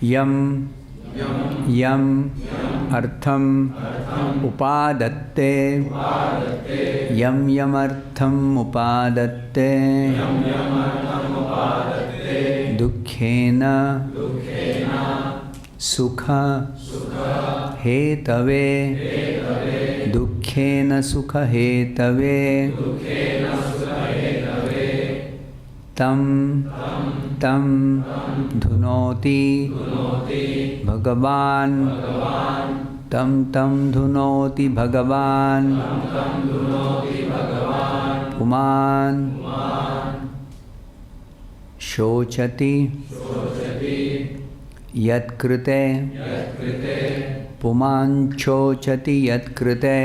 Yam Yam Artham Upadatte Yam Yam Artham Upadatte Dukkhena Sukha Hetave Dukkhena Sukha Hetave Tam Dhunoti Bhagavan Tam Dhunoti Bhagavan Puman Shochati Yatkrite Puman Shochati Yatkrite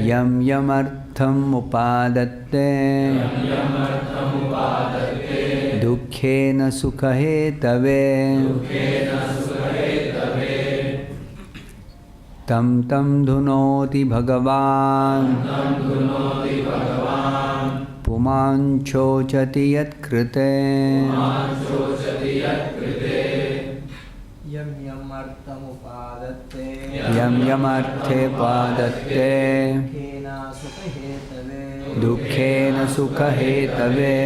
Yam Yamartham Upadatte Dukkhena Sukha Hetave Tam Dhunoti Bhagavan Puman Shochati Yatkrite Yam Yamartham Upadatte Yam Yamarthe Padatte Dukkhena Sukha Hetave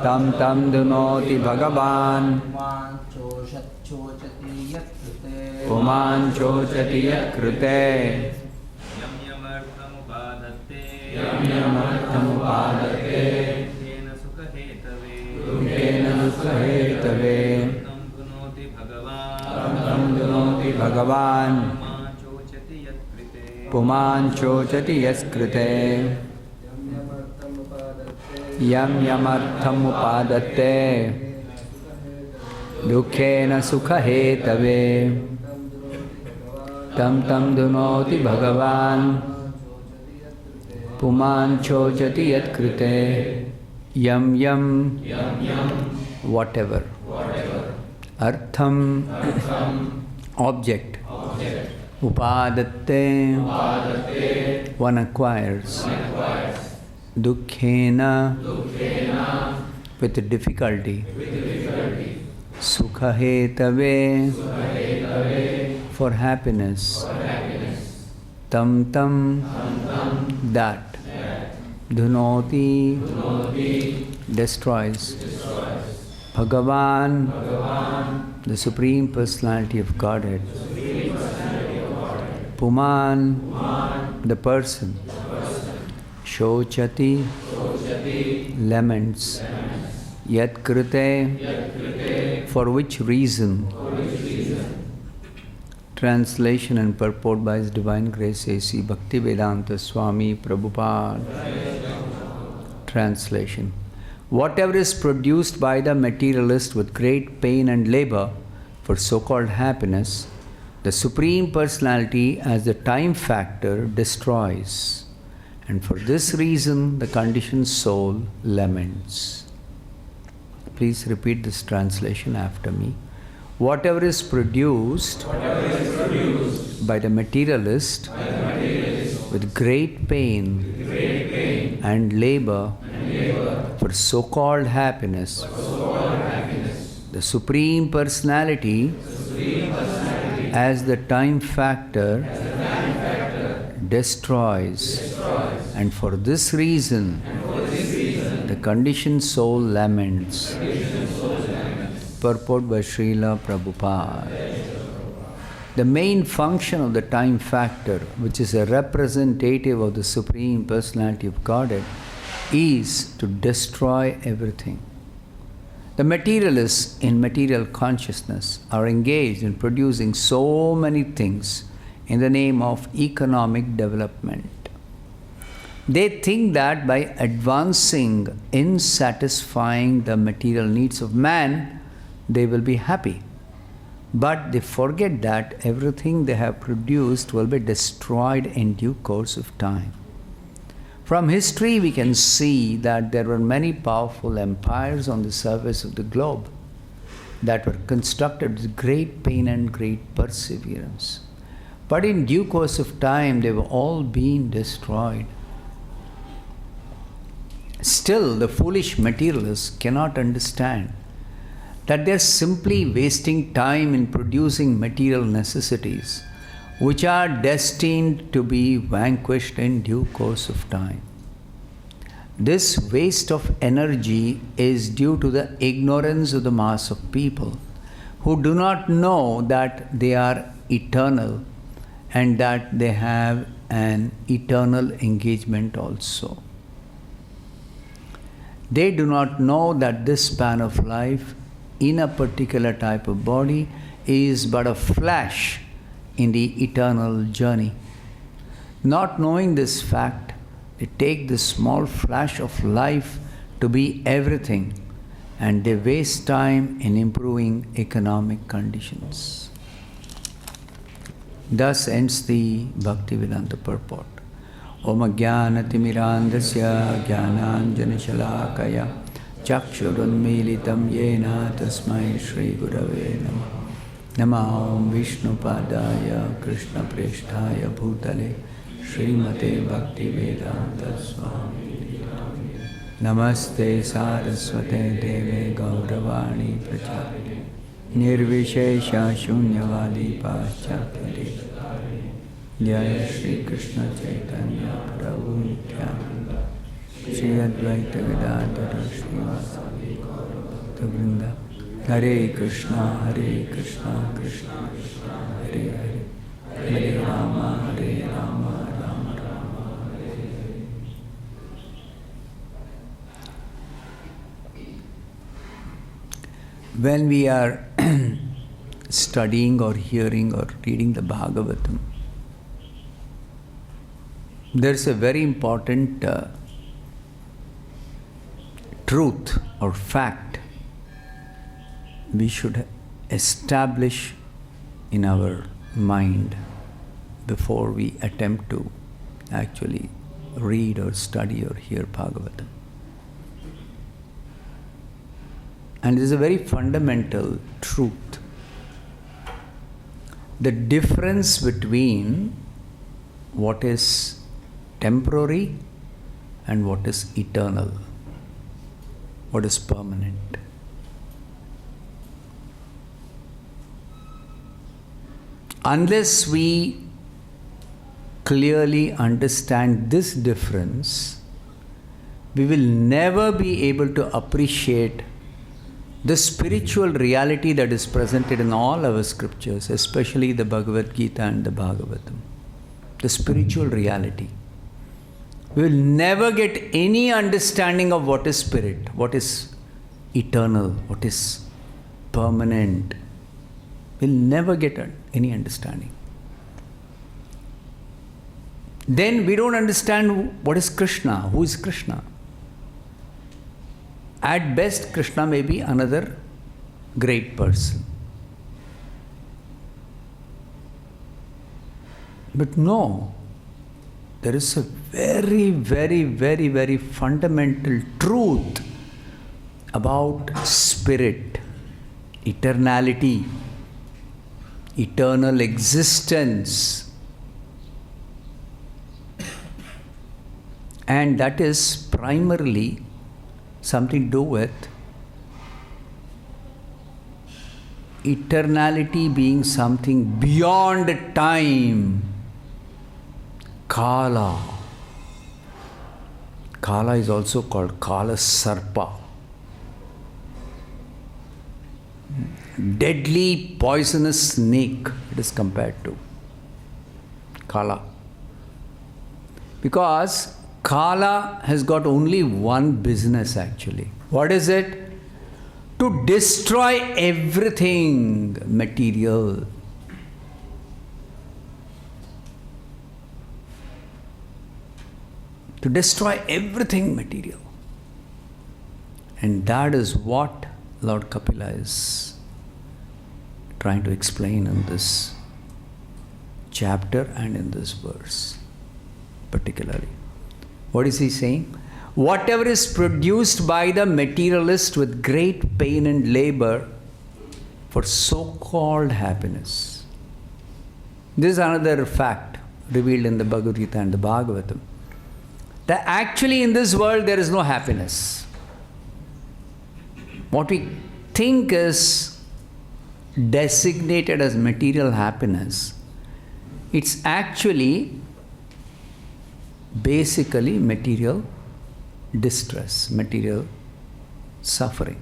Tam Dhunoti Bhagavan Puman Shochati Yatkrite Yam Yamartham Upadatte Dukkhena Sukha Hetave Tam Dhunoti Bhagavan Puman Shochati Yatkrite Yam Yamartham Upadatte Dukkhena Sukha Hetave Tam Dhunoti Bhagavan Puman Shochati Yatkrite Yam whatever Artham object Upadatte one acquires Dukkhena with difficulty Sukha Hetave for happiness Tam that Dhunoti destroys Bhagavan the Supreme Personality of Godhead Puman the person Shochati laments Yatkrite for which reason. Translation and purport by His Divine Grace A.C. Bhaktivedanta Swami Prabhupada. Translation. Whatever is produced by the materialist with great pain and labor for so-called happiness, the Supreme Personality as the time factor destroys. And for this reason, the conditioned soul laments. Please repeat this translation after me. Whatever is produced by the materialist with great pain and labor for so-called happiness, the Supreme Personality as the time factor destroys. And for this reason, the conditioned soul laments. Purport by Srila Prabhupada. The main function of the time factor, which is a representative of the Supreme Personality of Godhead, is to destroy everything. The materialists in material consciousness are engaged in producing so many things in the name of economic development. They think that by advancing in satisfying the material needs of man, they will be happy. But they forget that everything they have produced will be destroyed in due course of time. From history, we can see that there were many powerful empires on the surface of the globe that were constructed with great pain and great perseverance. But in due course of time, they were all being destroyed. Still, the foolish materialists cannot understand that they are simply wasting time in producing material necessities, which are destined to be vanquished in due course of time. This waste of energy is due to the ignorance of the mass of people who do not know that they are eternal and that they have an eternal engagement also. They do not know that this span of life in a particular type of body is but a flash in the eternal journey. Not knowing this fact, they take this small flash of life to be everything, and they waste time in improving economic conditions. Thus ends the Bhaktivedanta purport. Om Jnanatirmirandasya Jnananjanashalakaya Chakshurunmilitam Yena Tasmai Shri Gurave Namah. Namah Vishnupadaya Krishna Presthaya Bhutale Srimate Bhaktivedanta Swami Namaste Saraswate Deve Gauravani Prachari Nirvishesha Shunyavadi Paschapyade Jaya Shri Krishna Chaitanya Prabhu Nityananda Shri Advaita Gadadhara Srivasadi Gaura Vrinda Hare Krishna Krishna Krishna Hare Hare Hare Rama Rama Rama Hare Hare. When we are studying or hearing or reading the Bhagavatam, there is a very important truth or fact we should establish in our mind before we attempt to actually read or study or hear Bhagavatam. And it is a very fundamental truth. The difference between what is temporary and what is eternal, what is permanent. Unless we clearly understand this difference, we will never be able to appreciate the spiritual reality that is presented in all our scriptures, especially the Bhagavad Gita and the Bhagavatam. The spiritual reality. We will never get any understanding of what is spirit, what is eternal, what is permanent. We'll never get any understanding. Then we don't understand what is Krishna, who is Krishna. At best, Krishna may be another great person. But no, there is a very, very, very, very fundamental truth about spirit, eternality, eternal existence. And that is primarily something to do with eternality being something beyond time. Kala. Kala is also called Kala Sarpa. Deadly poisonous snake, it is compared to Kala. Because Kala has got only one business actually. What is it? to destroy everything material. To destroy everything material. And that is what Lord Kapila is trying to explain in this chapter and in this verse particularly. What is he saying? Whatever is produced by the materialist with great pain and labor for so-called happiness. This is another fact revealed in the Bhagavad Gita and the Bhagavatam. That actually in this world there is no happiness. What we think is designated as material happiness, it's actually basically material distress, material suffering.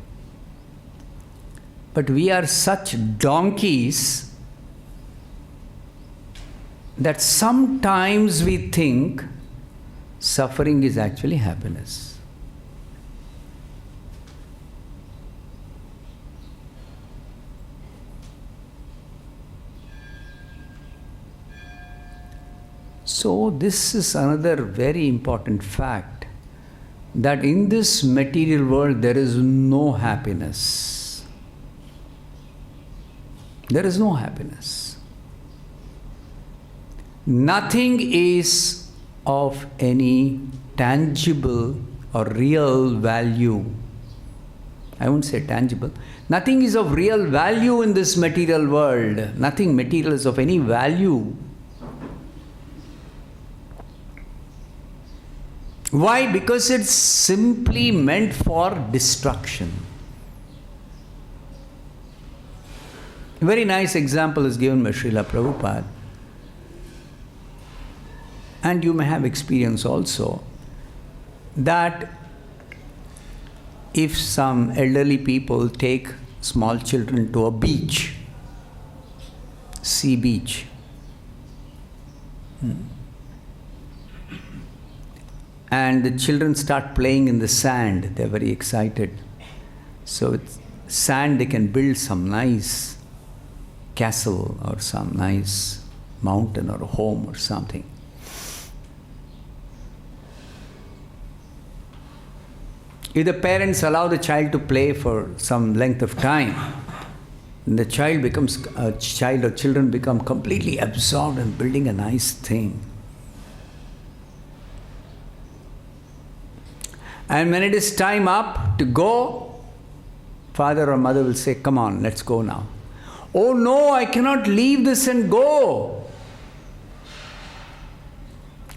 But we are such donkeys that sometimes we think suffering is actually happiness. So this is another very important fact, that in this material world there is no happiness. There is no happiness. Nothing is of any tangible or real value. I won't say tangible. Nothing is of real value in this material world. Nothing material is of any value. Why? Because it's simply meant for destruction. A very nice example is given by Srila Prabhupada. And you may have experience also that if some elderly people take small children to a beach, sea beach, and the children start playing in the sand, they're very excited. So with sand they can build some nice castle or some nice mountain or a home or something. If the parents allow the child to play for some length of time, the child becomes, child or children become completely absorbed in building a nice thing. And when it is time up to go, father or mother will say, come on, let's go now. Oh no, I cannot leave this and go.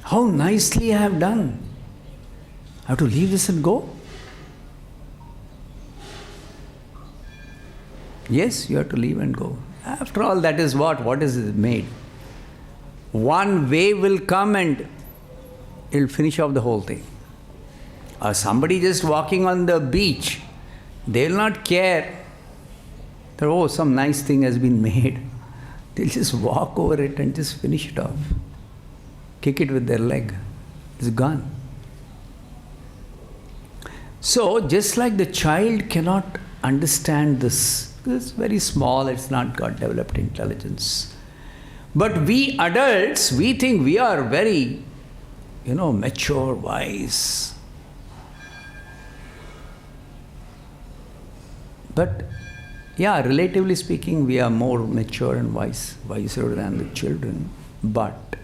How nicely I have done. I have to leave this and go? Yes, you have to leave and go. After all, that is what? What is it made? One wave will come and it will finish off the whole thing. Or somebody just walking on the beach, they will not care that, oh, some nice thing has been made. They'll just walk over it and just finish it off. Kick it with their leg. It's gone. So, just like the child cannot understand this, it's very small, it's not got developed intelligence. But we adults, we think we are very, mature, wise. But, yeah, relatively speaking, we are more mature and wiser than the children. But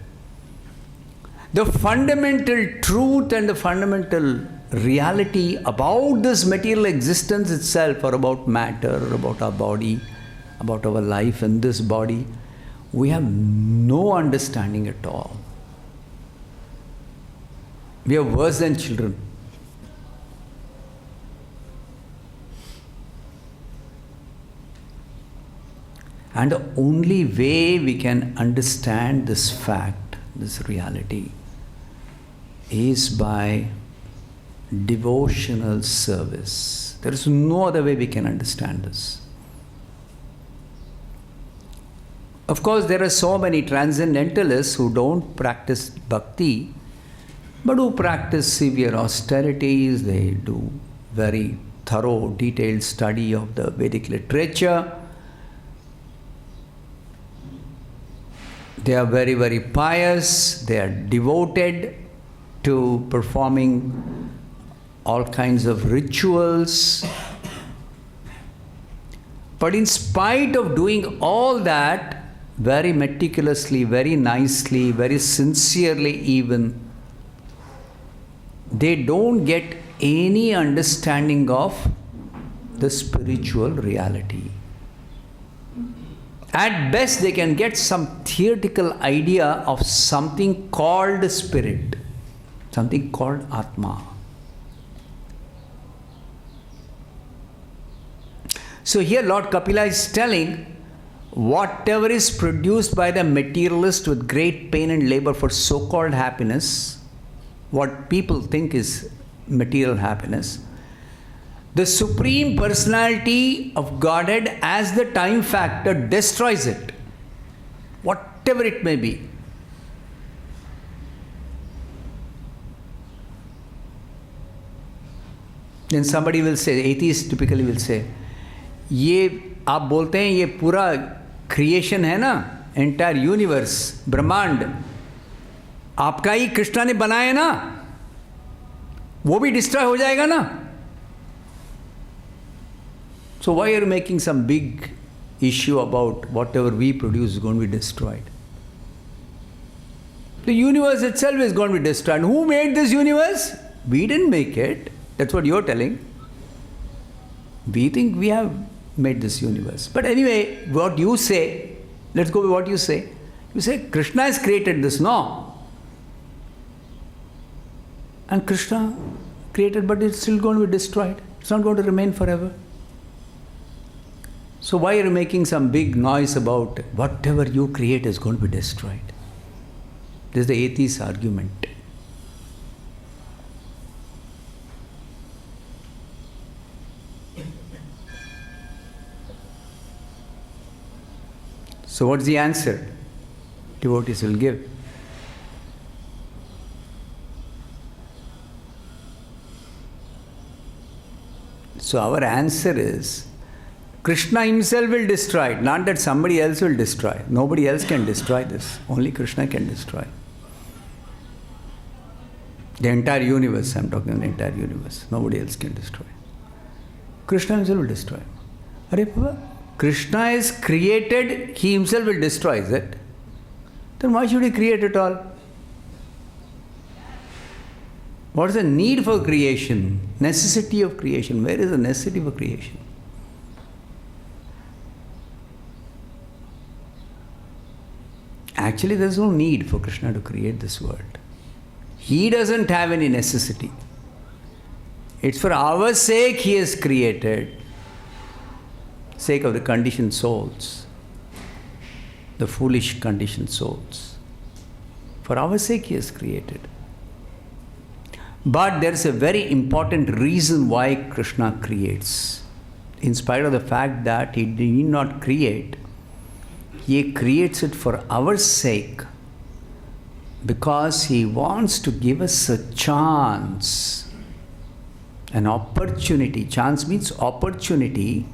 the fundamental truth and the fundamental reality about this material existence itself, or about matter, or about our body, about our life in this body, we have no understanding at all. We are worse than children. And the only way we can understand this fact, this reality, is by devotional service. There is no other way we can understand this. Of course, there are so many transcendentalists who don't practice bhakti, but who practice severe austerities. They do very thorough, detailed study of the Vedic literature. They are very, very pious. They are devoted to performing all kinds of rituals. But in spite of doing all that, very meticulously, very nicely, very sincerely even, they don't get any understanding of the spiritual reality. At best, they can get some theoretical idea of something called spirit, something called Atma. So here Lord Kapila is telling, whatever is produced by the materialist with great pain and labor for so-called happiness, what people think is material happiness, the Supreme Personality of Godhead as the time factor destroys it, whatever it may be. Then somebody will say, atheist typically will say, ये आप बोलते हैं ये पूरा creation है ना, entire universe, ब्रह्मांड आपका ही कृष्णा ने बनाया ना, वो भी डिस्ट्रॉय हो जाएगा ना. So why are you making some big issue about whatever we produce is going to be destroyed? The universe itself is going to be destroyed. Who made this universe? We didn't make it. That's what you're telling. We think we have made this universe. But anyway, what you say, let's go with what you say. You say Krishna has created this, no? And Krishna created, but it's still going to be destroyed. It's not going to remain forever. So why are you making some big noise about whatever you create is going to be destroyed? This is the atheist argument. So what's the answer devotees will give? So our answer is, Krishna himself will destroy it, not that somebody else will destroy. Nobody else can destroy this. Only Krishna can destroy. The entire universe, I'm talking about the entire universe. Nobody else can destroy. Krishna himself will destroy. Are Baba, Krishna is created, he himself will destroy, is it? Then why should he create at all? What is the need for creation? Necessity of creation. Where is the necessity for creation? Actually, there is no need for Krishna to create this world. He doesn't have any necessity. It's for our sake he has created, sake of the conditioned souls, the foolish conditioned souls. For our sake he has created. But there is a very important reason why Krishna creates. In spite of the fact that he did not create, he creates it for our sake, because he wants to give us a chance, an opportunity. Chance means opportunity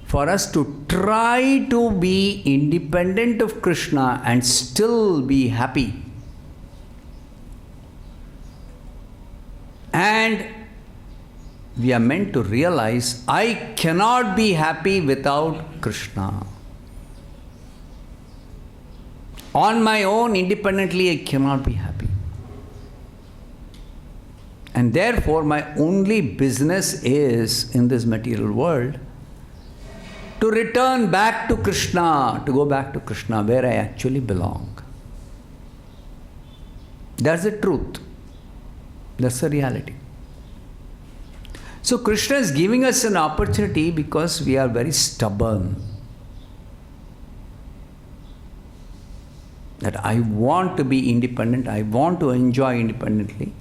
for us to try to be independent of Krishna and still be happy. And we are meant to realize, I cannot be happy without Krishna. On my own, independently, I cannot be happy. And therefore, my only business is, in this material world, to return back to Krishna, to go back to Krishna, where I actually belong. That's the truth. That's the reality. So Krishna is giving us an opportunity because we are very stubborn. That I want to be independent, I want to enjoy independently.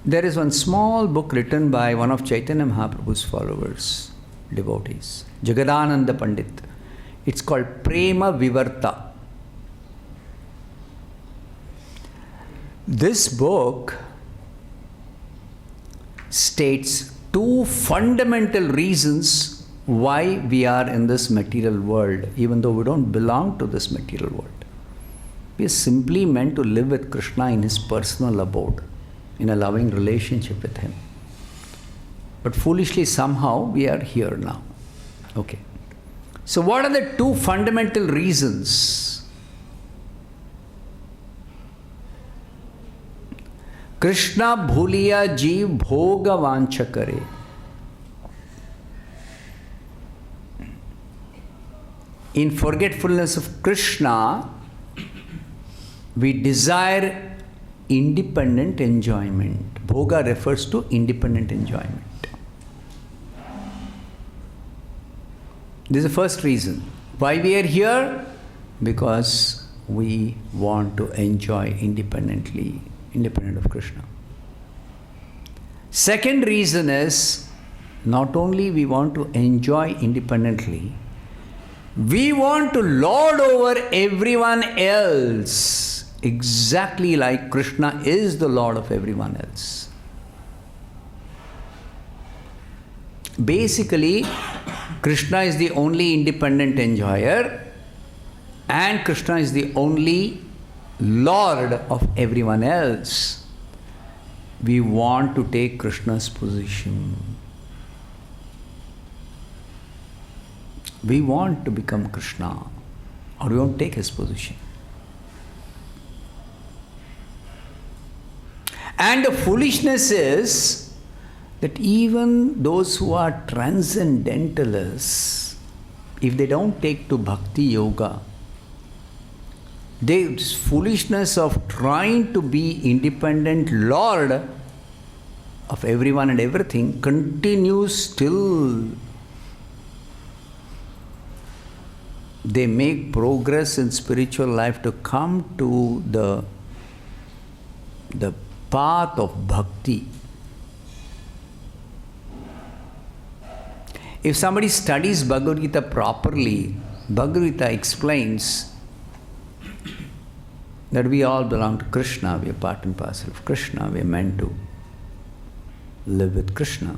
There is one small book written by one of Chaitanya Mahaprabhu's followers, devotees, Jagadananda Pandit. It's called Prema Vivarta. This book states two fundamental reasons why we are in this material world, even though we don't belong to this material world. We are simply meant to live with Krishna in his personal abode, in a loving relationship with him. But foolishly, somehow, we are here now. Okay. So what are the two fundamental reasons? Krishna bhuliya jeev bhoga vancha kare. In forgetfulness of Krishna, we desire independent enjoyment. Bhoga refers to independent enjoyment. This is the first reason. Why we are here? Because we want to enjoy independently, independent of Krishna. Second reason is, not only we want to enjoy independently, we want to lord over everyone else, exactly like Krishna is the Lord of everyone else. Basically, Krishna is the only independent enjoyer, and Krishna is the only Lord of everyone else. We want to take Krishna's position. We want to become Krishna, or we want to take his position. And the foolishness is that even those who are transcendentalists, if they don't take to bhakti yoga, this foolishness of trying to be independent Lord of everyone and everything continues till they make progress in spiritual life to come to the path of bhakti. If somebody studies Bhagavad Gita properly, Bhagavad Gita explains that we all belong to Krishna, we are part and parcel of Krishna, we are meant to live with Krishna.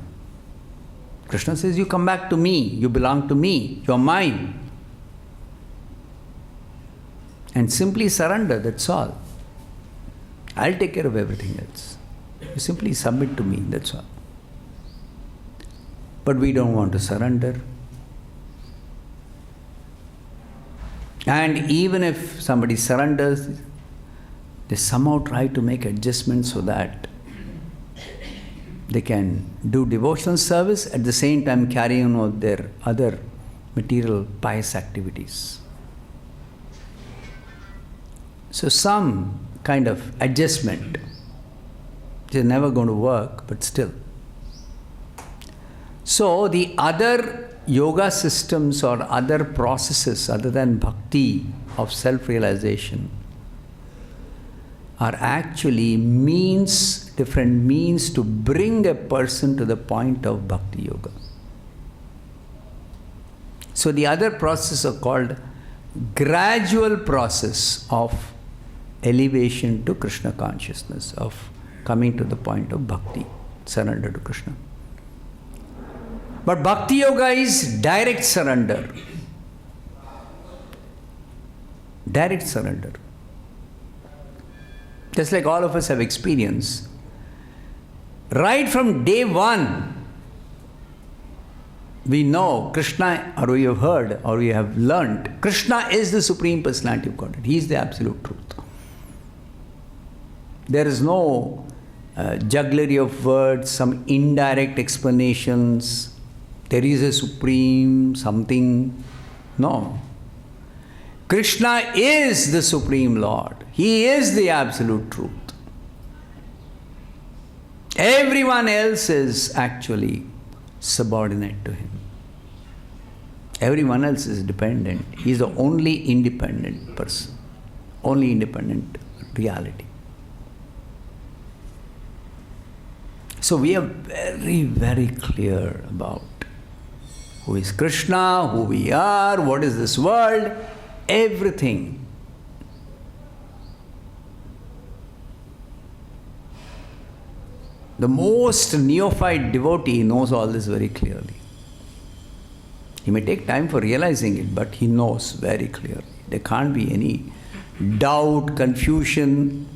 Krishna says, you come back to me, you belong to me, you are mine. And simply surrender, that's all. I'll take care of everything else. You simply submit to me, that's all. But we don't want to surrender. And even if somebody surrenders, they somehow try to make adjustments so that they can do devotional service at the same time carrying on with their other material pious activities. So some kind of adjustment, which is never going to work, but still. So the other yoga systems or other processes other than bhakti of self-realization are actually different means to bring a person to the point of bhakti yoga. So the other processes are called gradual process of elevation to Krishna consciousness, of coming to the point of bhakti, surrender to Krishna. But bhakti yoga is direct surrender. Direct surrender. Just like all of us have experienced. Right from day one, we know Krishna, or we have heard, or we have learned, Krishna is the Supreme Personality of Godhead. He is the absolute truth. There is no jugglery of words, some indirect explanations. There is a supreme something. No. Krishna is the Supreme Lord. He is the absolute truth. Everyone else is actually subordinate to him. Everyone else is dependent. He is the only independent person, only independent reality. So we are very, very clear about who is Krishna, who we are, what is this world, everything. The most neophyte devotee knows all this very clearly. He may take time for realizing it, but he knows very clearly. There can't be any doubt, confusion,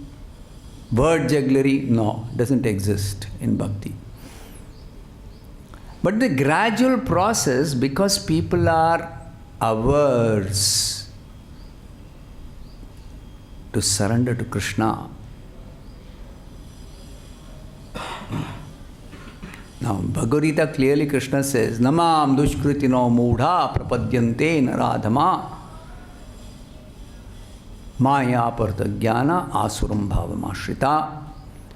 word jugglery. No, it doesn't exist in bhakti. But the gradual process, because people are averse to surrender to Krishna. Now, Bhagavad Gita clearly Krishna says, Namam dushkritino mudha prapadyante naradhama maya partagyana asuram bhavamashrita.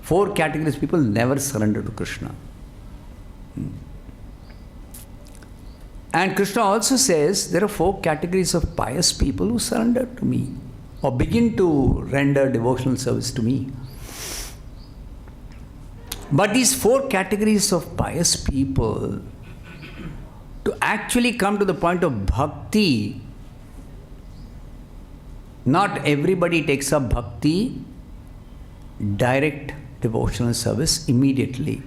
4 categories of people never surrender to Krishna. And Krishna also says there are 4 categories of pious people who surrender to me or begin to render devotional service to me. But these 4 categories of pious people, to actually come to the point of bhakti, not everybody takes up bhakti, direct devotional service immediately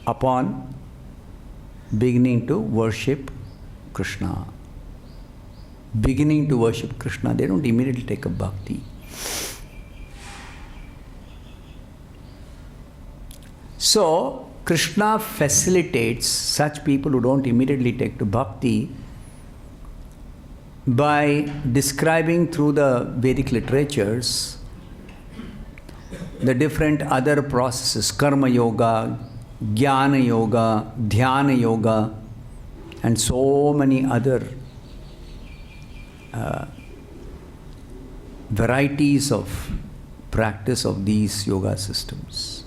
upon beginning to worship Krishna. Beginning to worship Krishna, they don't immediately take up bhakti. So, Krishna facilitates such people who don't immediately take to bhakti by describing through the Vedic literatures the different other processes, karma yoga, jnana yoga, dhyana yoga, and so many other varieties of practice of these yoga systems.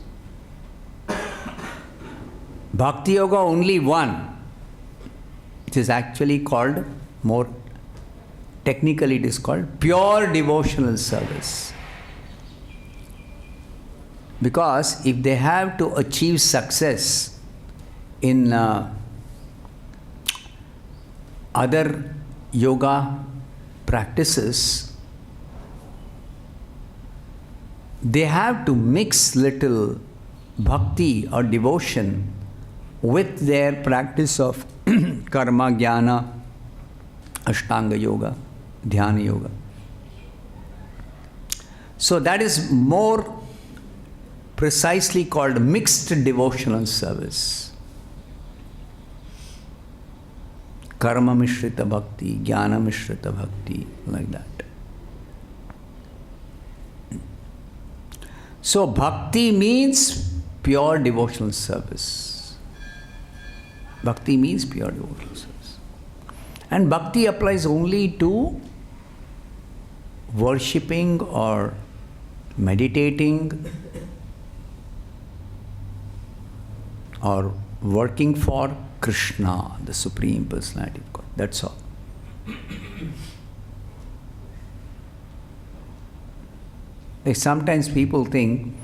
Bhakti yoga only one. It is actually called, more technically it is called pure devotional service. Because if they have to achieve success in other yoga practices, they have to mix little bhakti or devotion with their practice of karma, jnana, ashtanga yoga, dhyana yoga. So that is more precisely called mixed devotional service. Karma mishrita bhakti, jnana mishrita bhakti, like that. So bhakti means pure devotional service. Bhakti means pure devotional service. And bhakti applies only to worshipping or meditating or working for Krishna, the Supreme Personality of God. That's all. Like sometimes people think,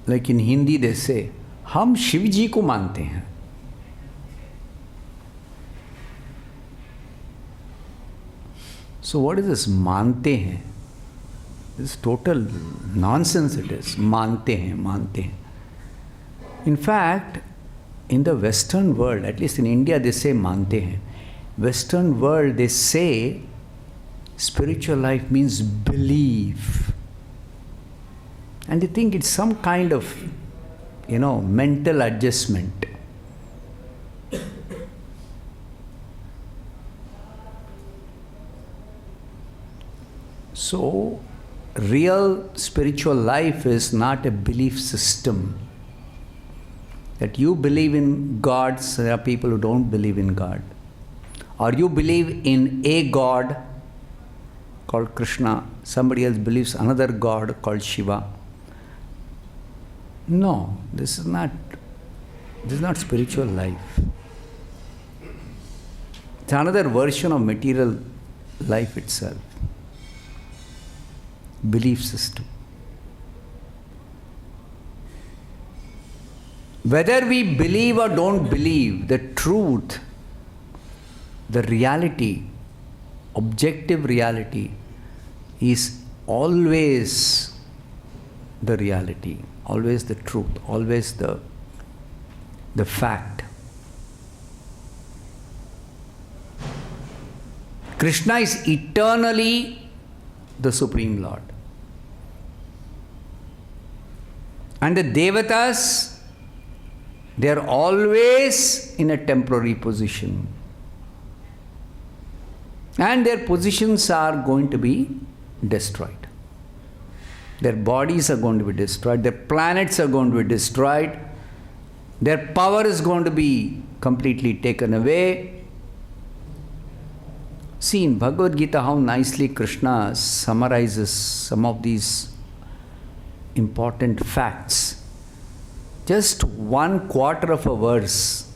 like in Hindi they say, हम शिव जी को मानते हैं. So what is this मानते हैं? This is total nonsense it is. मानते हैं, मानते हैं. In fact, in the Western world, at least in India they say मानते हैं. Western world they say spiritual life means belief. And they think it's some kind of, mental adjustment. So, real spiritual life is not a belief system. That you believe in gods, there are people who don't believe in God. Or you believe in a God called Krishna, somebody else believes another God called Shiva. No, this is not spiritual life. It's another version of material life itself. Belief system. Whether we believe or don't believe, the truth, the reality, objective reality is always the reality, always the truth, always the fact. Krishna is eternally the Supreme Lord. And the Devatas, they are always in a temporary position. And their positions are going to be destroyed. Their bodies are going to be destroyed. Their planets are going to be destroyed. Their power is going to be completely taken away. See in Bhagavad Gita how nicely Krishna summarizes some of these important facts. Just 1/4 of a verse.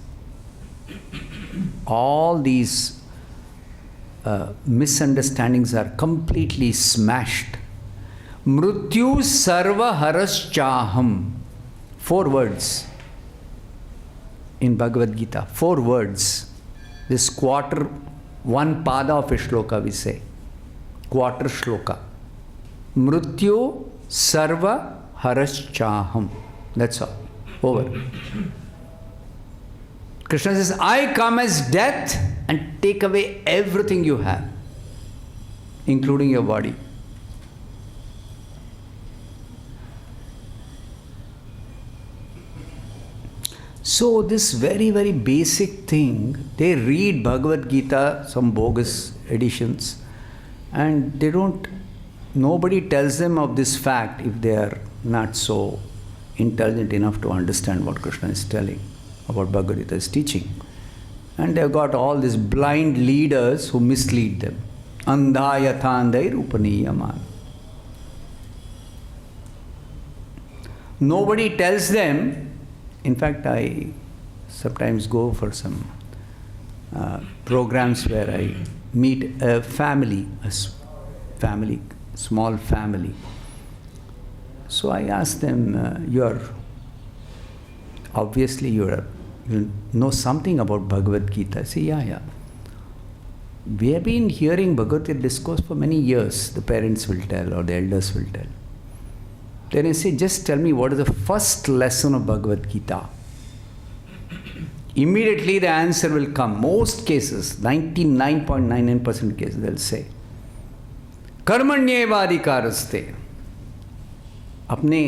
All these misunderstandings are completely smashed. Mrityu sarva haraschaham. 4 words in Bhagavad Gita. 4 words. This quarter, 1 pada of a shloka we say. Quarter shloka. Mrityu sarva haraschaham. That's all. Over. Krishna says, I come as death and take away everything you have, including your body. So this very, very basic thing, they read Bhagavad Gita, some bogus editions, and nobody tells them of this fact if they are not so intelligent enough to understand what Krishna is telling about Bhagavad Gita's teaching. And they've got all these blind leaders who mislead them. Andha yathandai rupaniyaman. Nobody tells them. In fact, I sometimes go for some programs where I meet a family, small family. So I ask them, obviously you know something about Bhagavad Gita. I say, yeah. We have been hearing Bhagavad Gita discourse for many years, the parents will tell or the elders will tell. Then I say, just tell me what is the first lesson of Bhagavad Gita. Immediately the answer will come. Most cases, 99.99% cases, they'll say, कर्मण्येव अधिकारस्ते. अपने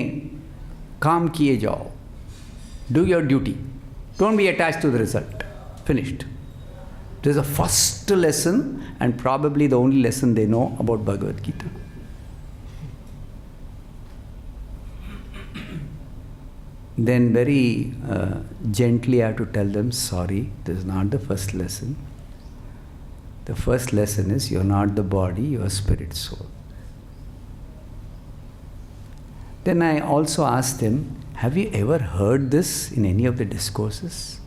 काम किए जाओ. Do your duty. Don't be attached to the result. Finished. This is the first lesson and probably the only lesson they know about Bhagavad Gita. Then very gently I have to tell them, sorry, this is not the first lesson. The first lesson is you are not the body, you are spirit soul. Then I also ask them, have you ever heard this in any of the discourses?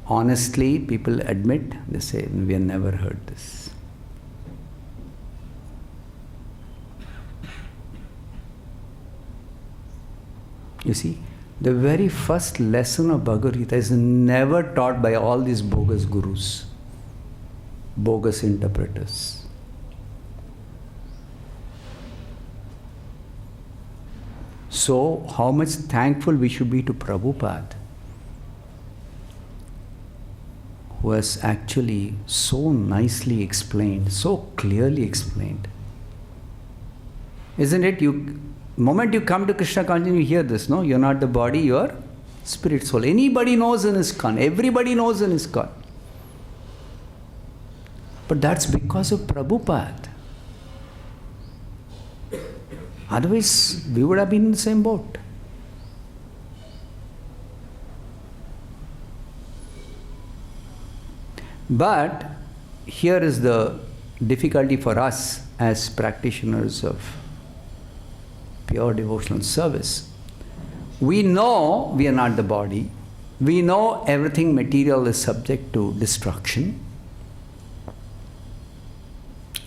Honestly, people admit, they say, we have never heard this. You see, the very first lesson of Bhagavad Gita is never taught by all these bogus gurus, bogus interpreters. So, how much thankful we should be to Prabhupada, who has actually so nicely explained, so clearly explained. Isn't it? Moment you come to Krishna consciousness, you hear this, no? You're not the body, you're spirit soul. Anybody knows in ISKCON. Everybody knows in ISKCON. But that's because of Prabhupada. Otherwise, we would have been in the same boat. But here is the difficulty for us as practitioners of pure devotional service. We know we are not the body. We know everything material is subject to destruction.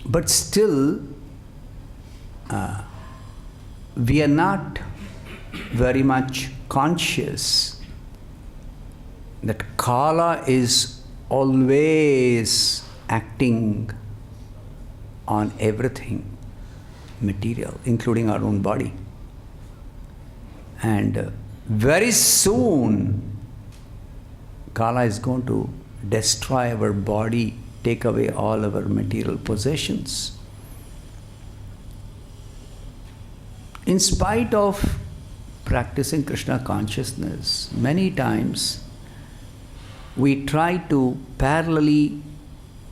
But still, we are not very much conscious that Kala is always acting on everything material, including our own body. And very soon, Kala is going to destroy our body, take away all our material possessions. In spite of practicing Krishna consciousness, many times we try to parallelly,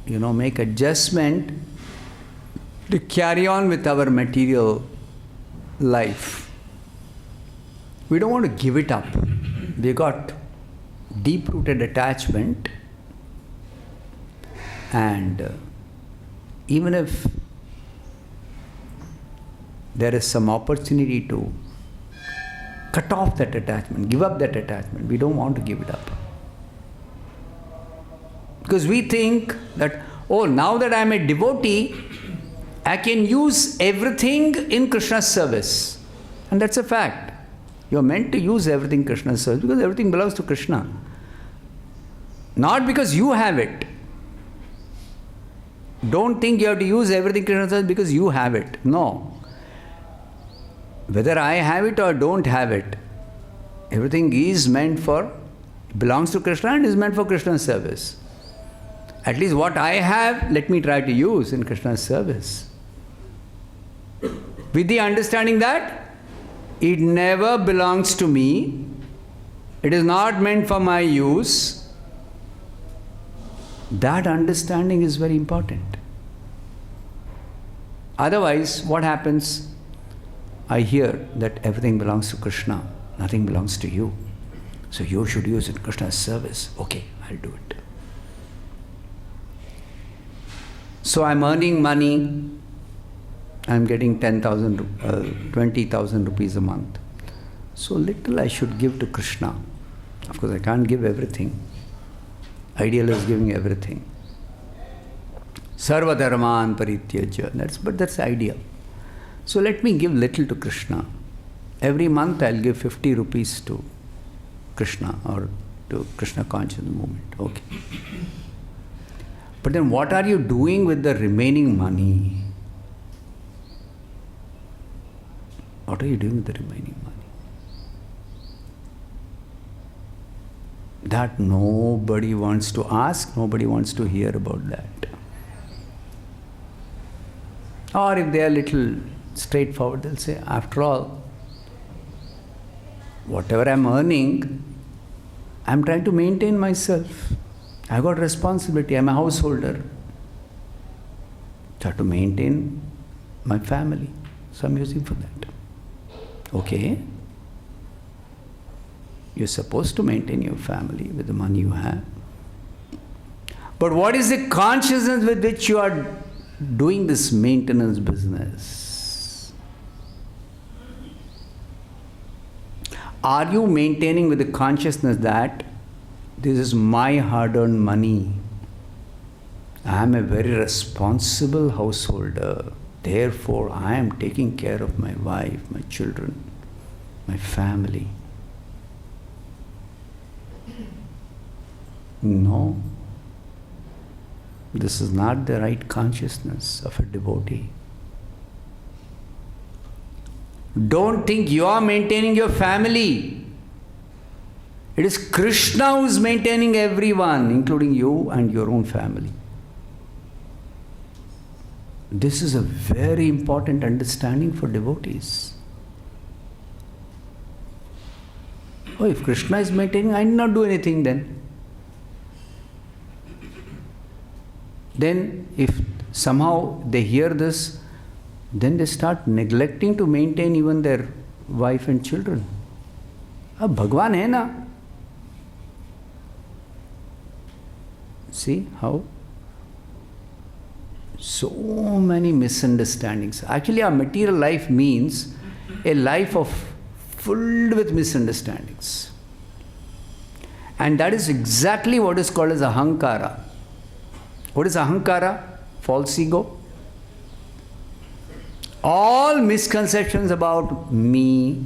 make adjustment to carry on with our material life. We don't want to give it up. We got deep-rooted attachment, and even if there is some opportunity to cut off that attachment, give up that attachment, we don't want to give it up. Because we think that, now that I am a devotee, I can use everything in Krishna's service. And that's a fact. You are meant to use everything in Krishna's service because everything belongs to Krishna. Not because you have it. Don't think you have to use everything in Krishna's service because you have it. No. Whether I have it or don't have it, everything is belongs to Krishna and is meant for Krishna's service. At least what I have, let me try to use in Krishna's service. With the understanding that it never belongs to me, it is not meant for my use. That understanding is very important. Otherwise, what happens? I hear that everything belongs to Krishna, nothing belongs to you. So you should use it in Krishna's service. Okay, I'll do it. So I'm earning money, I'm getting 20,000 rupees a month. So little I should give to Krishna. Of course, I can't give everything. Ideal is giving everything. Sarva dharman parityaja. But that's the ideal. So let me give little to Krishna. Every month I'll give 50 rupees to Krishna or to Krishna conscious movement. Okay. But then what are you doing with the remaining money? What are you doing with the remaining money? That nobody wants to ask, nobody wants to hear about that. Or if they are little straightforward, they'll say, after all, whatever I'm earning, I'm trying to maintain myself. I've got responsibility, I'm a householder. I have to maintain my family. So I'm using for that. Okay. You're supposed to maintain your family with the money you have. But what is the consciousness with which you are doing this maintenance business? Are you maintaining with the consciousness that this is my hard-earned money? I am a very responsible householder. Therefore, I am taking care of my wife, my children, my family. No. This is not the right consciousness of a devotee. Don't think you are maintaining your family. It is Krishna who is maintaining everyone, including you and your own family. This is a very important understanding for devotees. Oh, if Krishna is maintaining, I need not do anything then. Then if somehow they hear this, then they start neglecting to maintain even their wife and children. Ab Bhagwan hai na? See how? So many misunderstandings. Actually, our material life means a life filled with misunderstandings. And that is exactly what is called as ahankara. What is ahankara? False ego. All misconceptions about me,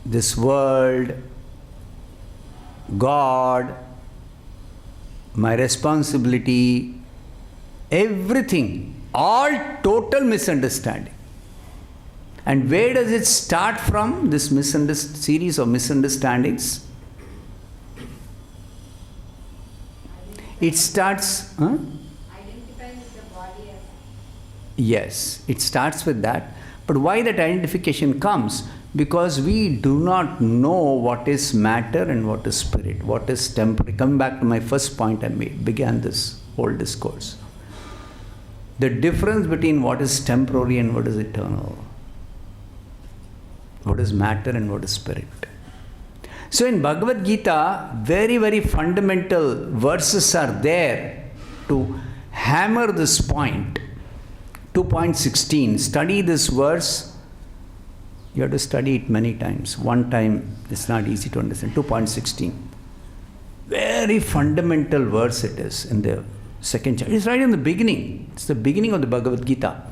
this world, God, my responsibility, everything, all total misunderstanding. And where does it start from, this series of misunderstandings? It starts... Identifying with the body as... Yes, it starts with that. But why that identification comes? Because we do not know what is matter and what is spirit, what is temporary. Coming back to my first point I began this whole discourse. The difference between what is temporary and what is eternal. What is matter and what is spirit. So in Bhagavad Gita, very, very fundamental verses are there to hammer this point. 2.16. Study this verse. You have to study it many times. One time, it's not easy to understand. 2.16. Very fundamental verse it is in the second chapter. It's right in the beginning. It's the beginning of the Bhagavad Gita.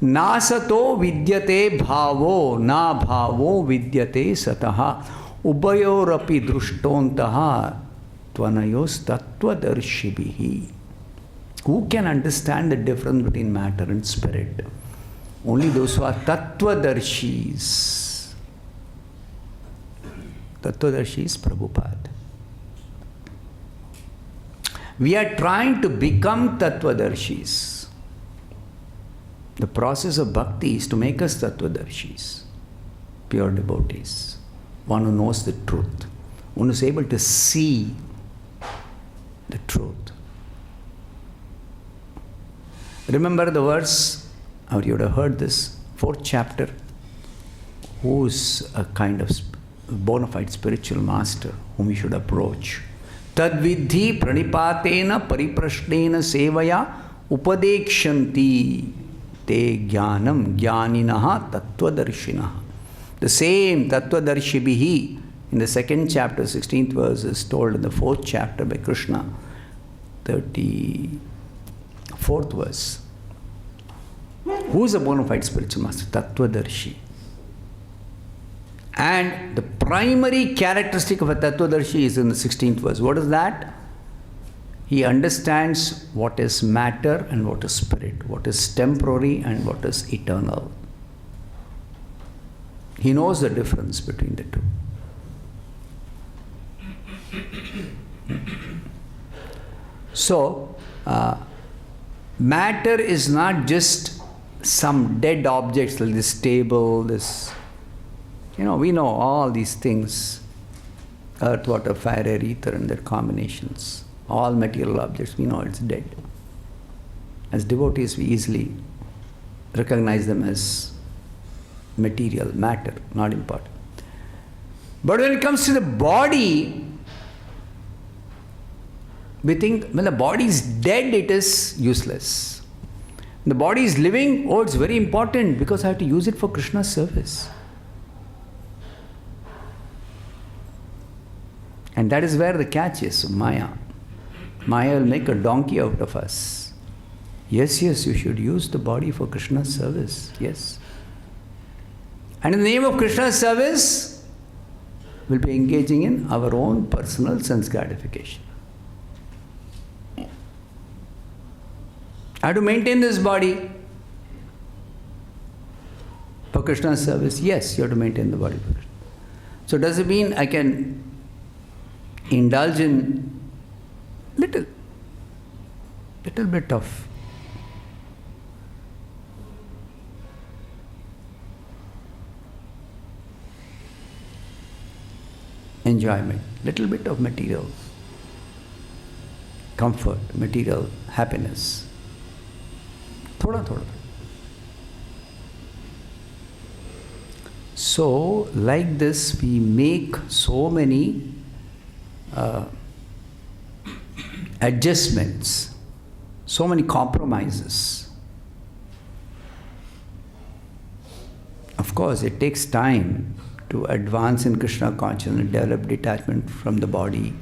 Nasato vidyate bhavo na bhavo vidyate sataha ubayorapi drushtontaha tvanayos tattvadarshibhihi. Who can understand the difference between matter and spirit? Only those who are tattvadarshis. Tattvadarshi is Prabhupada. We are trying to become tattvadarshis. The process of bhakti is to make us tattvadarshis, pure devotees, one who knows the truth, one who is able to see the truth. Remember the verse, or you would have heard this, 4th chapter. Who is a kind of bona fide spiritual master whom we should approach? Tadvidhi pranipatena pariprashnena sevaya upadekshanti te jnanam jnaninaha tattvadarshinaha. The same tattvadarshibhihi in the 2nd chapter, 16th verse is told in the 4th chapter by Krishna, 34th verse. Who is a bona fide spiritual master? Tattvadarshi. And the primary characteristic of a Tattvadarshi is in the 16th verse. What is that? He understands what is matter and what is spirit, what is temporary and what is eternal. He knows the difference between the two. So, matter is not just some dead objects like this table, this... we know all these things, earth, water, fire, air, ether and their combinations. All material objects, we know it's dead. As devotees, we easily recognize them as material, matter, not important. But when it comes to the body, we think when the body is dead, it is useless. When the body is living, it's very important because I have to use it for Krishna's service. And that is where the catch is, Maya. Maya will make a donkey out of us. Yes, you should use the body for Krishna's service. Yes. And in the name of Krishna's service, we'll be engaging in our own personal sense gratification. I have to maintain this body for Krishna's service. Yes, you have to maintain the body for Krishna. So does it mean I can indulge in little bit of enjoyment, little bit of material comfort, material happiness. Thoda. So, like this, we make so many adjustments, so many compromises. Of course, it takes time to advance in Krishna consciousness, develop detachment from the body,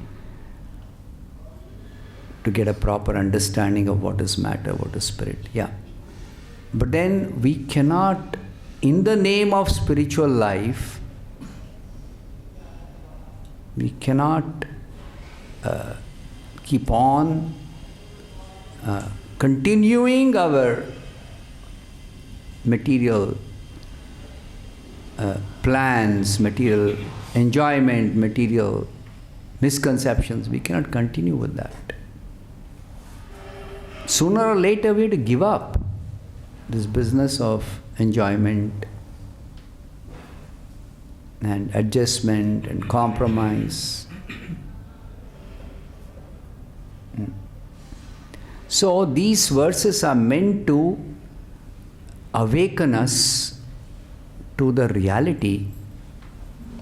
to get a proper understanding of what is matter, what is spirit. Yeah. But then we cannot, in the name of spiritual life, we cannot keep on continuing our material plans, material enjoyment, material misconceptions. We cannot continue with that. Sooner or later we have to give up this business of enjoyment and adjustment and compromise. So these verses are meant to awaken us to the reality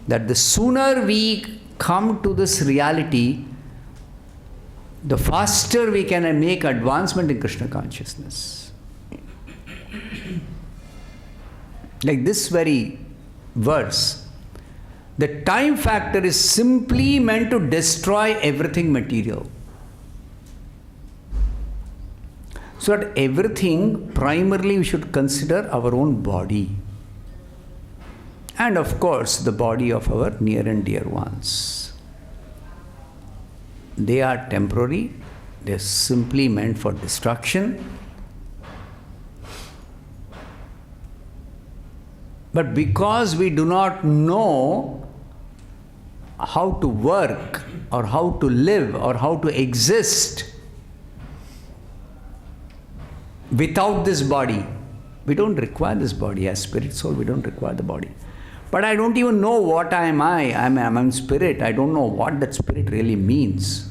that the sooner we come to this reality, the faster we can make advancement in Krishna consciousness. Like this very verse, the time factor is simply meant to destroy everything material. So that everything, primarily we should consider our own body. And of course, the body of our near and dear ones. They are temporary, they are simply meant for destruction. But because we do not know how to work or how to live or how to exist without this body, we don't require this body. As spirit soul, we don't require the body. But I don't even know what am I. I'm spirit. I don't know what that spirit really means.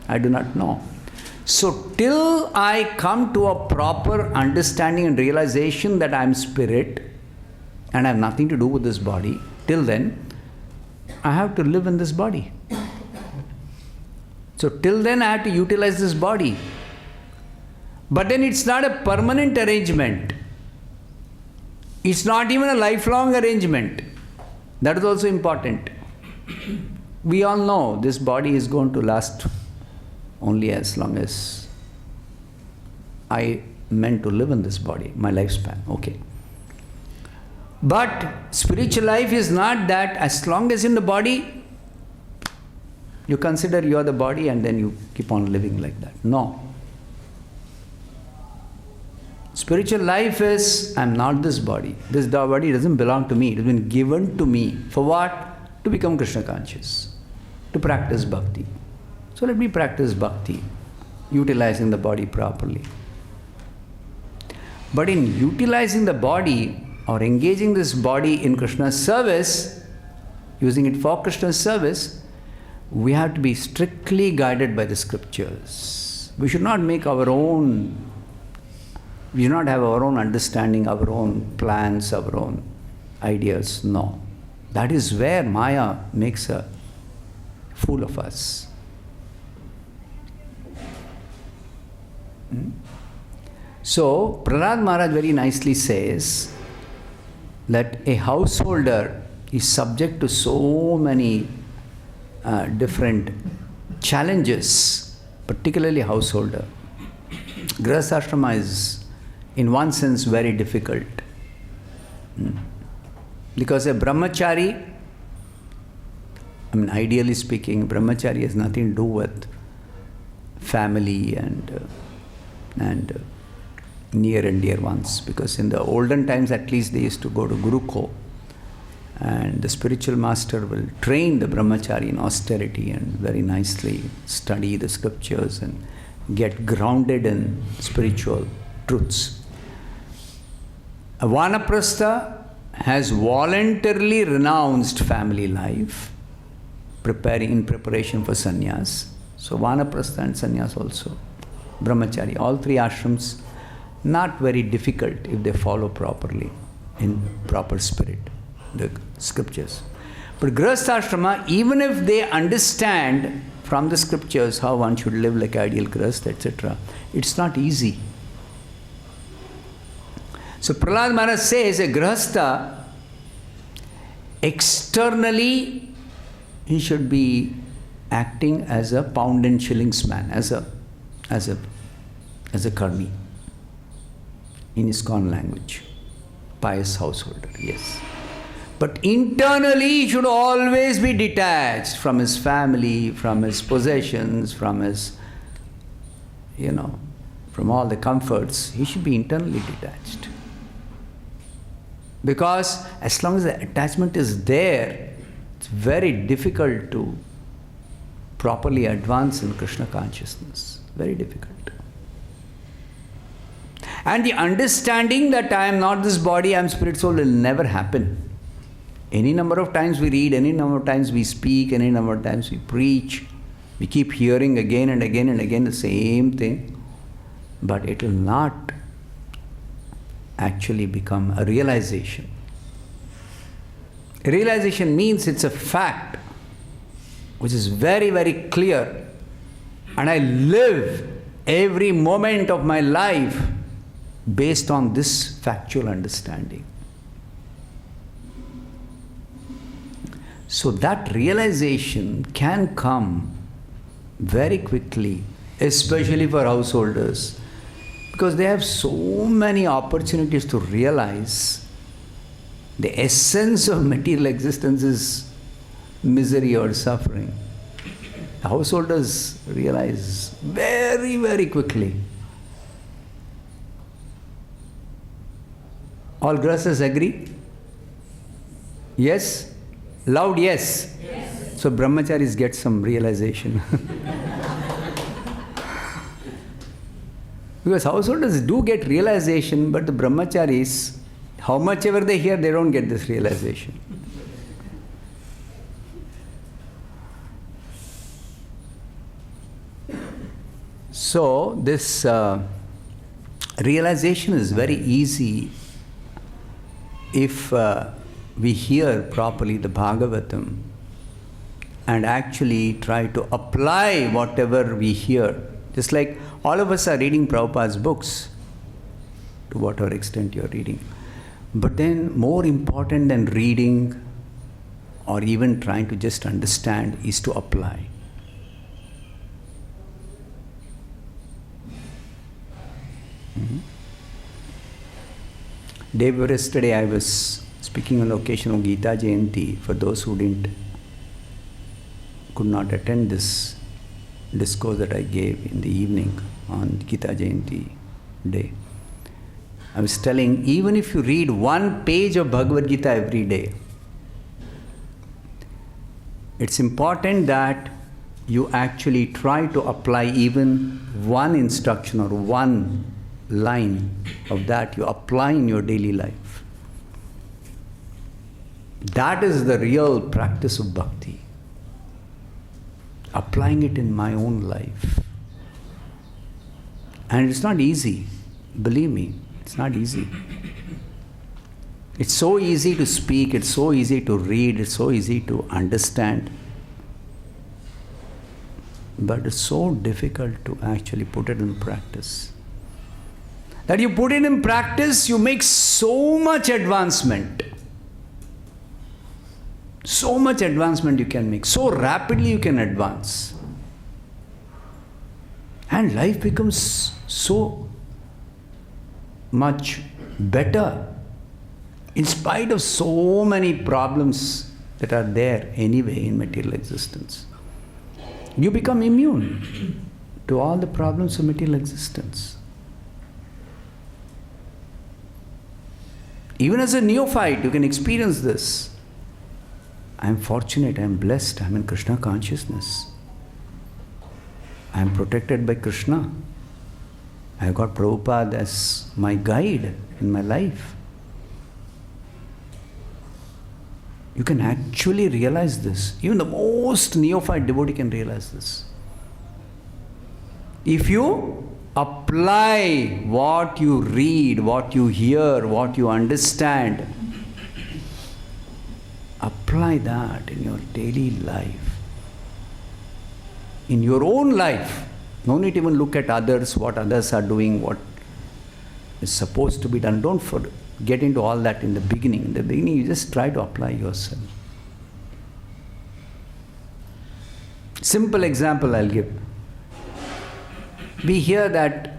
I do not know. So till I come to a proper understanding and realization that I am spirit and I have nothing to do with this body, till then I have to live in this body. So till then I have to utilize this body. But then it's not a permanent arrangement. It's not even a lifelong arrangement. That is also important. We all know this body is going to last only as long as I meant to live in this body, my lifespan. Okay. But spiritual life is not that as long as in the body, you consider you are the body and then you keep on living like that. No. Spiritual life is, I am not this body. This body doesn't belong to me. It has been given to me. For what? To become Krishna conscious. To practice bhakti. So let me practice bhakti, utilizing the body properly. But in utilizing the body or engaging this body in Krishna's service, using it for Krishna's service, we have to be strictly guided by the scriptures. We should not make our own, we should not have our own understanding, our own plans, our own ideas. No. That is where Maya makes a fool of us. So, Prahlad Maharaj very nicely says that a householder is subject to so many different challenges, particularly householder. Grihastha is, in one sense, very difficult. Because a brahmachari, I mean, ideally speaking, brahmachari has nothing to do with family and near and dear ones. Because in the olden times, at least, they used to go to Gurukul, and the spiritual master will train the brahmachari in austerity and very nicely study the scriptures and get grounded in spiritual truths. A vanaprastha has voluntarily renounced family life, in preparation for sannyas. So vanaprastha and sannyas also, brahmachari, all three ashrams, not very difficult if they follow properly in proper spirit, the scriptures. But grihastha, even if they understand from the scriptures how one should live like ideal grihastha, etc., it's not easy. So Prahlad Maharaj says a grihastha, externally he should be acting as a pound and shillings man, as a karmi, in ISKCON language, pious householder, yes. But internally he should always be detached from his family, from his possessions, from his, from all the comforts. He should be internally detached. Because as long as the attachment is there, it's very difficult to properly advance in Krishna consciousness. Very difficult. And the understanding that I am not this body, I am spirit soul will never happen. Any number of times we read, any number of times we speak, any number of times we preach, we keep hearing again and again and again the same thing, but it will not actually become a realization. A realization means it's a fact which is very, very clear, and I live every moment of my life based on this factual understanding. So that realization can come very quickly, especially for householders, because they have so many opportunities to realize the essence of material existence is misery or suffering. The householders realize very, very quickly. All grahasthas agree? Yes? Loud yes? Yes. So brahmacharis get some realization. Because householders do get realization, but the brahmacharis, how much ever they hear, they don't get this realization. So this realization is very easy if we hear properly the Bhagavatam and actually try to apply whatever we hear. Just like all of us are reading Prabhupada's books, to whatever extent you are reading. But then more important than reading or even trying to just understand is to apply. Day before yesterday I was speaking on the occasion of Gita Jayanti. For those who could not attend this discourse that I gave in the evening on Gita Jayanti day, I was telling, even if you read one page of Bhagavad Gita every day, it's important that you actually try to apply even one instruction or one line of that you apply in your daily life. That is the real practice of bhakti. Applying it in my own life. And it's not easy. Believe me, it's not easy. It's so easy to speak, it's so easy to read, it's so easy to understand. But it's so difficult to actually put it in practice. That you put it in practice, you make so much advancement. So much advancement you can make. So rapidly you can advance. And life becomes so much better. In spite of so many problems that are there anyway in material existence. You become immune to all the problems of material existence. Even as a neophyte, you can experience this. I am fortunate, I am blessed, I am in Krishna consciousness. I am protected by Krishna. I have got Prabhupada as my guide in my life. You can actually realize this. Even the most neophyte devotee can realize this. If you apply what you read, what you hear, what you understand, apply that in your daily life. In your own life. No need to even look at others, what others are doing, what is supposed to be done. Don't get into all that in the beginning. In the beginning, you just try to apply yourself. Simple example I'll give. We hear that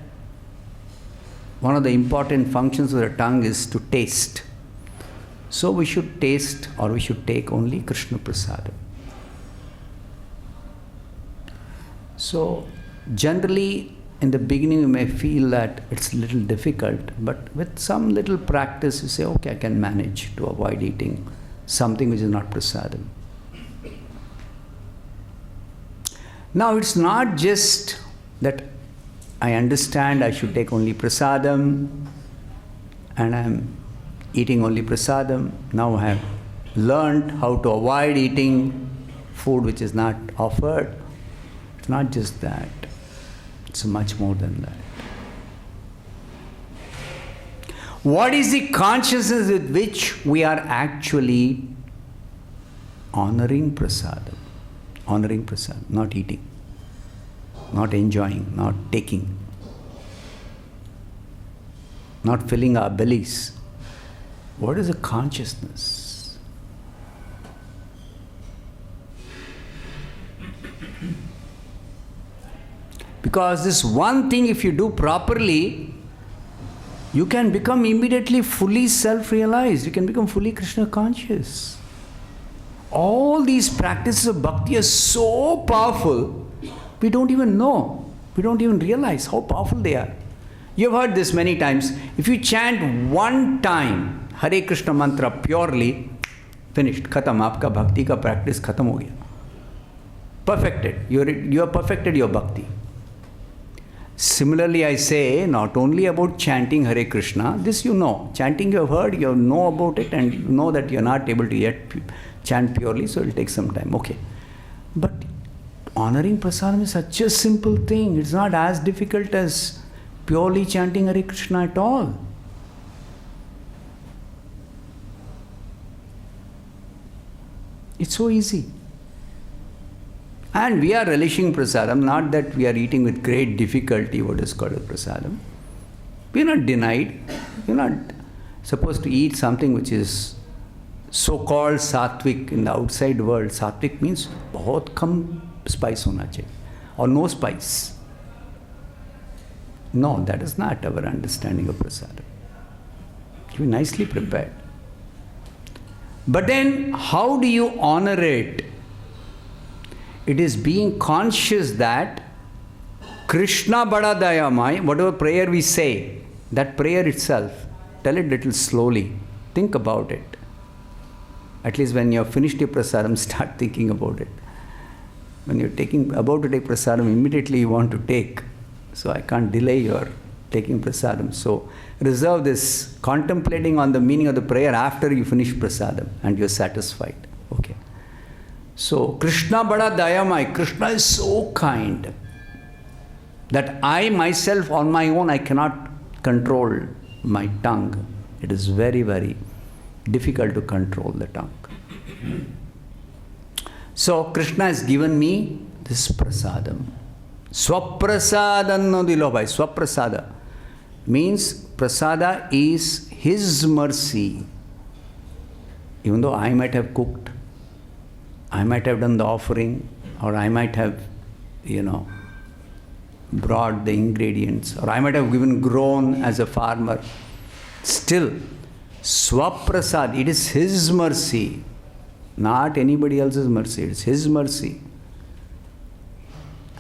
one of the important functions of the tongue is to taste. So we should taste or we should take only Krishna Prasadam. So generally in the beginning you may feel that it's a little difficult, but with some little practice you say, okay, I can manage to avoid eating something which is not prasadam. Now it's not just that I understand I should take only prasadam and I'm eating only prasadam. Now I have learned how to avoid eating food which is not offered. It's not just that. It's much more than that. What is the consciousness with which we are actually honoring prasadam? Honoring prasadam, not eating, not enjoying, not taking, not filling our bellies. What is the consciousness? Because this one thing, if you do properly, you can become immediately fully self-realized. You can become fully Krishna conscious. All these practices of bhakti are so powerful, we don't even know. We don't even realize how powerful they are. You have heard this many times. If you chant one time Hare Krishna mantra purely, finished, khatam, aapka bhakti ka practice khatam ho gaya. Perfected. You have perfected your bhakti. Similarly, I say not only about chanting Hare Krishna, this you know. Chanting you have heard, you know about it, and you know that you are not able to yet chant purely, so it will take some time. Okay. But honoring prasadam is such a simple thing. It's not as difficult as purely chanting Hare Krishna at all. It's so easy. And we are relishing prasadam, not that we are eating with great difficulty what is called prasadam. We are not denied. We are not supposed to eat something which is so-called sattvic in the outside world. Sattvic means बहुत कम spice होना चाहिए or no spice. No, that is not our understanding of prasadam. You are nicely prepared. But then, how do you honor it? It is being conscious that Krishna Bada Dayamai, whatever prayer we say, that prayer itself, tell it little slowly. Think about it. At least when you have finished your prasadam, start thinking about it. When you're about to take prasadam, immediately you want to take. So I can't delay your taking prasadam. So reserve this contemplating on the meaning of the prayer after you finish prasadam and you're satisfied. Okay. So Krishna Bada Dayamai, Krishna is so kind that I myself on my own I cannot control my tongue. It is very, very difficult to control the tongue. So Krishna has given me this prasadam. Swaprasadam no dilo bhai. Swaprasada means prasada is His mercy. Even though I might have cooked, I might have done the offering, or I might have, brought the ingredients, or I might have grown as a farmer. Still, Swaprasad, it is His mercy, not anybody else's mercy. It is His mercy.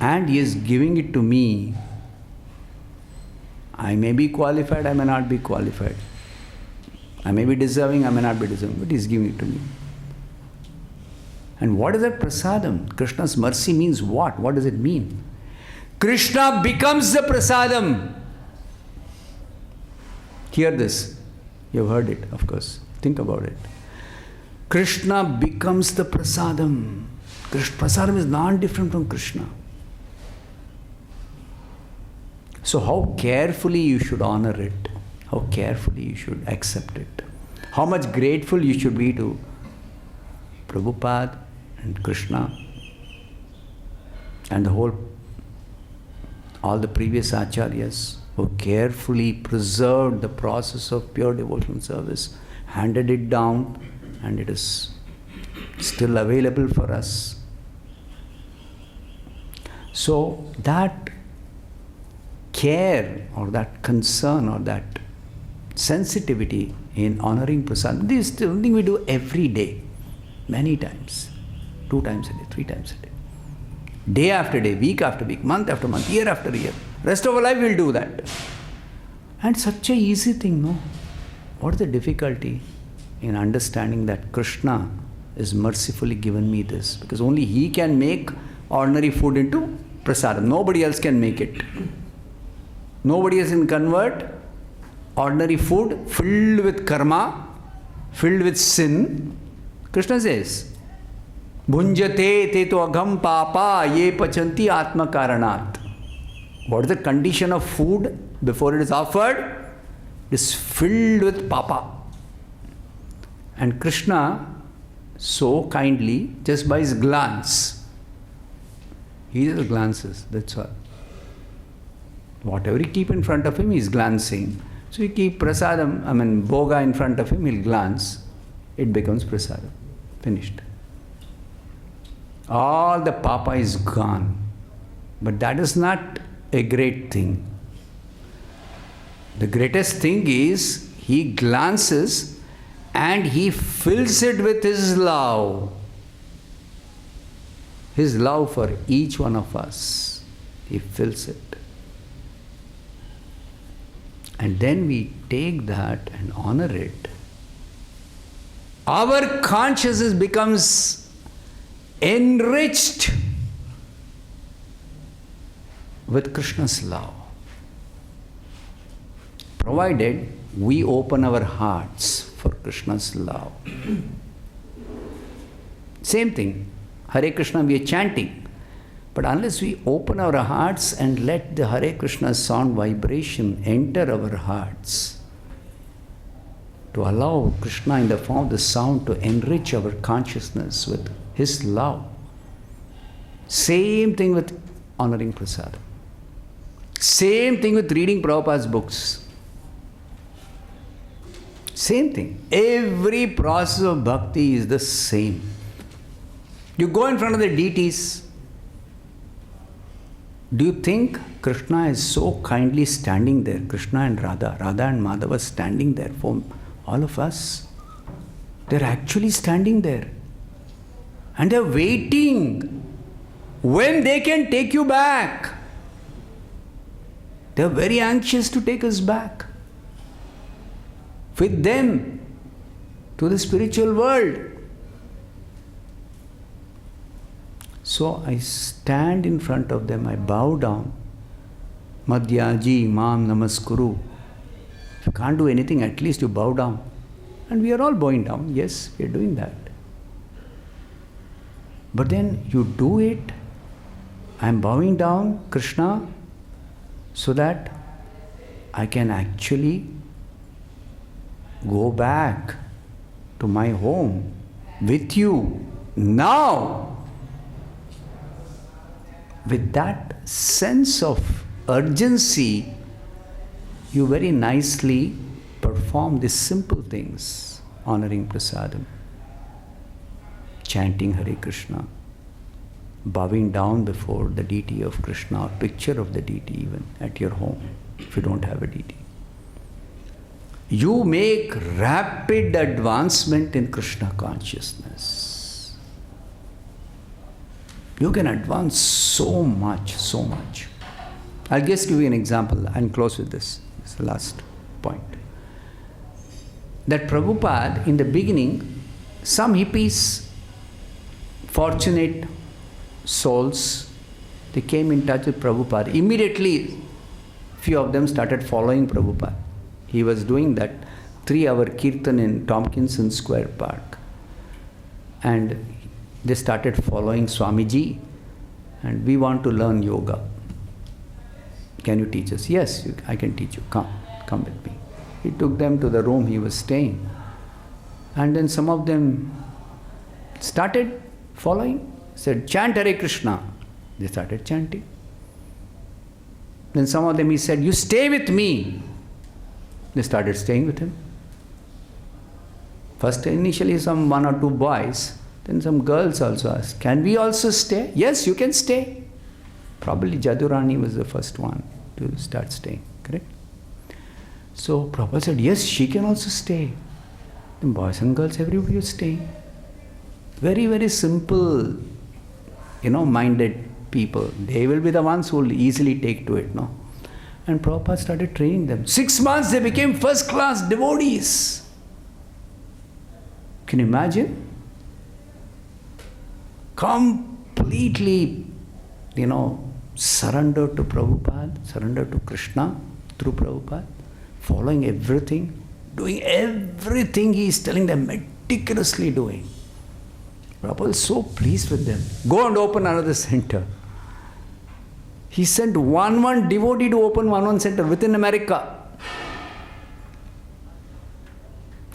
And He is giving it to me. I may be qualified, I may not be qualified. I may be deserving, I may not be deserving, but He is giving it to me. And what is that prasadam? Krishna's mercy means what? What does it mean? Krishna becomes the prasadam. Hear this. You have heard it, of course. Think about it. Krishna becomes the prasadam. Prasadam is non-different from Krishna. So how carefully you should honor it. How carefully you should accept it. How much grateful you should be to Prabhupada and Krishna and all the previous acharyas who carefully preserved the process of pure devotional service, handed it down, and it is still available for us. So that care or that concern or that sensitivity in honoring prasadam, this is something we do every day, many times, 2 times a day, 3 times a day, day after day, week after week, month after month, year after year. Rest of our life we'll do that. And such a easy thing, no? What is the difficulty in understanding that Krishna is mercifully given me this? Because only He can make ordinary food into prasadam. Nobody else can make it. Nobody else can convert ordinary food filled with karma, filled with sin. Krishna says, Bhunjate te to agham papa ye pachanti atma karanat. What is the condition of food before it is offered? It is filled with papa. And Krishna, so kindly, just by his glance, he just glances, that's all. Whatever you keep in front of him, he is glancing. So you keep prasadam, bhoga in front of him, he'll glance. It becomes prasadam. Finished. All the papa is gone. But that is not a great thing. The greatest thing is he glances and he fills it with his love. His love for each one of us. He fills it. And then we take that and honor it. Our consciousness becomes enriched with Krishna's love. Provided we open our hearts for Krishna's love. Same thing. Hare Krishna we are chanting. But unless we open our hearts and let the Hare Krishna sound vibration enter our hearts, to allow Krishna in the form of the sound to enrich our consciousness with His love. Same thing with honoring prasadam. Same thing with reading Prabhupada's books. Same thing. Every process of bhakti is the same. You go in front of the deities. Do you think Krishna is so kindly standing there? Krishna and Radha and Madhava standing there for all of us. They're actually standing there. And they're waiting when they can take you back. They're very anxious to take us back with them to the spiritual world. So I stand in front of them, I bow down. Madhyaji Mam Namaskuru. If you can't do anything, at least you bow down. And we are all bowing down. Yes, we are doing that. But then you do it. I am bowing down, Krishna, so that I can actually go back to my home with you now. With that sense of urgency, you very nicely perform these simple things, honoring prasadam, chanting Hare Krishna, bowing down before the deity of Krishna or picture of the deity even at your home if you don't have a deity. You make rapid advancement in Krishna consciousness. You can advance so much, so much. I'll just give you an example and close with this. It's the last point. That Prabhupada, in the beginning, some hippies, fortunate souls, they came in touch with Prabhupada. Immediately, few of them started following Prabhupada. He was doing that 3-hour kirtan in Tompkinson Square Park. And they started following Swamiji, and we want to learn yoga. Can you teach us? Yes, I can teach you. Come with me. He took them to the room he was staying. And then some of them started following, said, chant Hare Krishna. They started chanting. Then some of them he said, you stay with me. They started staying with him. First, initially some 1 or 2 boys. Then some girls also asked, can we also stay? Yes, you can stay. Probably Jadurani was the first one to start staying, correct? So Prabhupada said, yes, she can also stay. Then boys and girls, everybody was staying. Very, very simple, minded people. They will be the ones who will easily take to it, no? And Prabhupada started training them. 6 months they became first class devotees. Can you imagine? Completely, surrendered to Prabhupada, surrendered to Krishna through Prabhupada, following everything, doing everything he is telling them, meticulously doing. Prabhupada is so pleased with them. Go and open another center. He sent one devotee to open one center within America.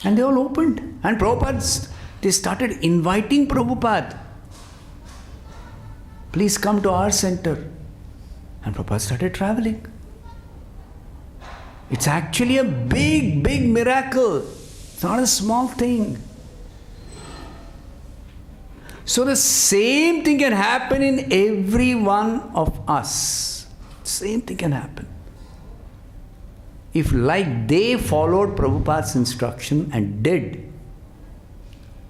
And they all opened. And Prabhupada, they started inviting Prabhupada. Please come to our center. And Prabhupada started traveling. It's actually a big, big miracle. It's not a small thing. So the same thing can happen in every one of us. Same thing can happen. If like they followed Prabhupada's instruction and did,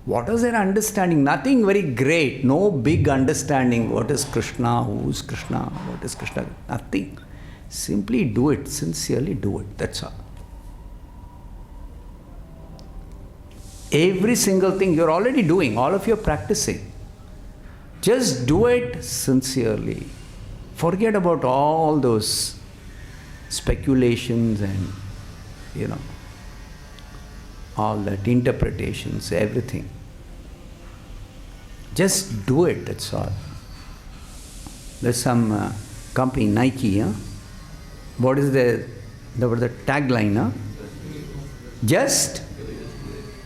what was their understanding? Nothing very great. No big understanding. What is Krishna? Who is Krishna? What is Krishna? Nothing. Simply do it. Sincerely do it. That's all. Every single thing you're already doing, all of you are practicing. Just do it sincerely. Forget about all those speculations and, all that interpretations, everything. Just do it, that's all. There's some company, Nike, what is the tagline? Just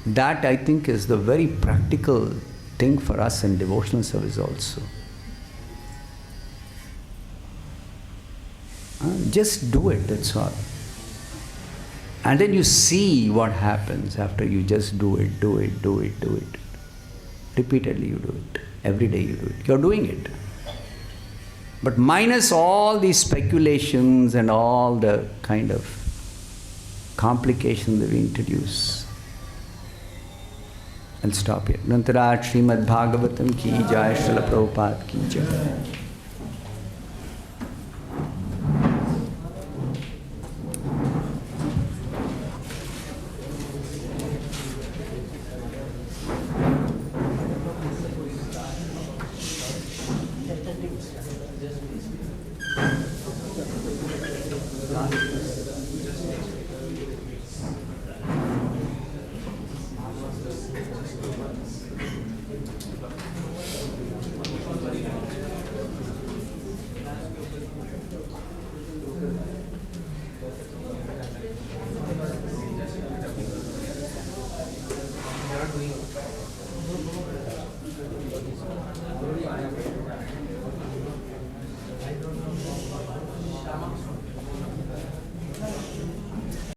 that, I think, is the very practical thing for us in devotional service also. Just do it, that's all. And then you see what happens after you just do it. Repeatedly you do it. Every day you do it. You're doing it. But minus all these speculations and all the kind of complications that we introduce. I'll stop here. Nantarat Srimad Bhagavatam ki jai, Srila Prabhupada ki jai. Not doing